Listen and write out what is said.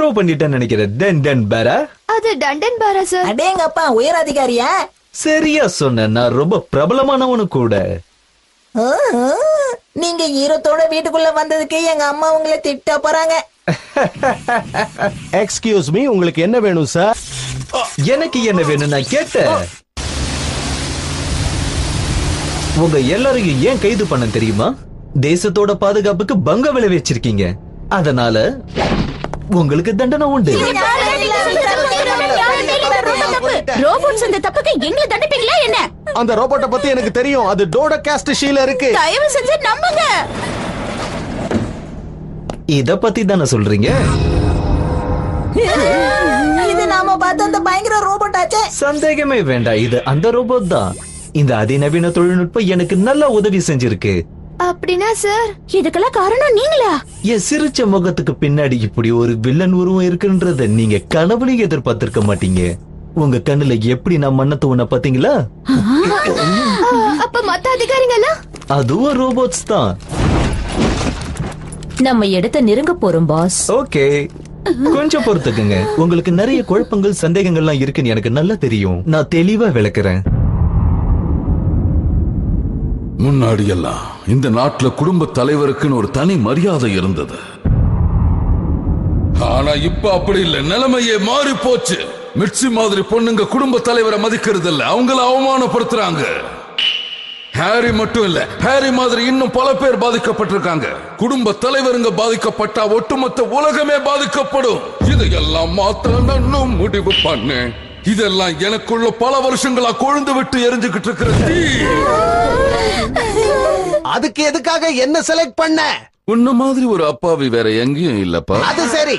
தொந்தரவு பண்ணிட்டேன்னு நினைக்கிறேன். டன் பேரா? அது டண்டன் பாரா சார். அடேங்கப்பா, உயர் அதிகாரியா? சரியா சொன்ன, நான் ரொம்ப பிரபலமானவனு கூட. நீங்க ஈரத்தோட வீட்டுக்குள்ள வந்ததுக்கு எங்க அம்மா உங்களை திட்ட போறாங்க. எக்ஸ்கியூஸ் மீ, உங்களுக்கு என்ன வேணும் சார்? எனக்கு என்ன வேணும் நான் கேட்டேன். உங்க எல்லாரையும் ஏன் கைது பண்ண தெரியுமா? தேசத்தோட பாதுகாப்புக்கு பங்க விளைவிச்சிருக்கீங்க. அதனால உங்களுக்கு தண்டனை உண்டு. ரோபோட்ஸ் அந்த தப்புக்கு எங்களை தண்டிப்பீங்களா என்ன? அந்த ரோபோட்டை பத்தி எனக்கு தெரியும். அது டோடகாஸ்ட் ஷீல இருக்கு. தயவு செஞ்சு நம்புங்க. இத பத்தி தானே சொல்றீங்க? இது நாம பார்த்த அந்த பயங்கர ரோபோட் ஆச்சே. சந்தேகமே வேண்டாம், இது அந்த ரோபோட் தான். இந்த அதிநவீன தொழில்நுட்பம் எனக்கு நல்ல உதவி செஞ்சிருக்கு. அப்படின்னா சார், இதுக்கெல்லாம் காரணம் நீங்களா? என் சிரிச்ச முகத்துக்கு பின்னாடி இப்படி ஒரு வில்லன் உருவம் இருக்குன்றத நீங்க கனவுலையும் எதிர்பார்த்திருக்க மாட்டீங்க. உங்க கண்ணுல எப்படி நான் மண்ண தூண பாத்தீங்களா? அப்ப மத்த அதிகாரிங்களா? அதுவும் ரோபோட்ஸ் தான். நம்ம இடத்தை நெருங்க போறோம் பாஸ். ஓகே, கொஞ்சம் பொறுத்துக்குங்க. உங்களுக்கு நிறைய குழப்பங்கள் சந்தேகங்கள்லாம் இருக்குன்னு எனக்கு நல்லா தெரியும். நான் தெளிவா விளக்குறேன். முன்னாடி எல்லாம் இந்த நாட்டுல குடும்ப தலைவருக்குன்னு ஒரு தனி மரியாதை இருந்தது. ஆனா இப்ப அப்படி இல்ல, நிலைமையே மாறி போச்சு. மிட்சி மாதிரி பொண்ணுங்க குடும்ப தலைவரை மதிக்கிறது இல்ல, அவங்கள அவமானப்படுத்துறாங்க. ஹாரி மட்டும் இல்ல, ஹாரி மாதிரி இன்னும் பல பேர் பாதிக்கப்பட்டிருக்காங்க. குடும்ப தலைவருங்க பாதிக்கப்பட்டா ஒட்டுமொத்த உலகமே பாதிக்கப்படும். இதையெல்லாம் மாத்திர நான் முடிவு பண்ணேன். இதெல்லாம் எனக்குள்ள பல வருஷங்களா கொழுந்து விட்டு எரிஞ்சுக்கிட்டு இருக்கிற தீ. அதுக்கு எதுக்காக என்ன செலக்ட் பண்ண? உன்ன மாதிரி ஒரு அப்பாவி வேற எங்கேயும் இல்லப்பா. அது சரி,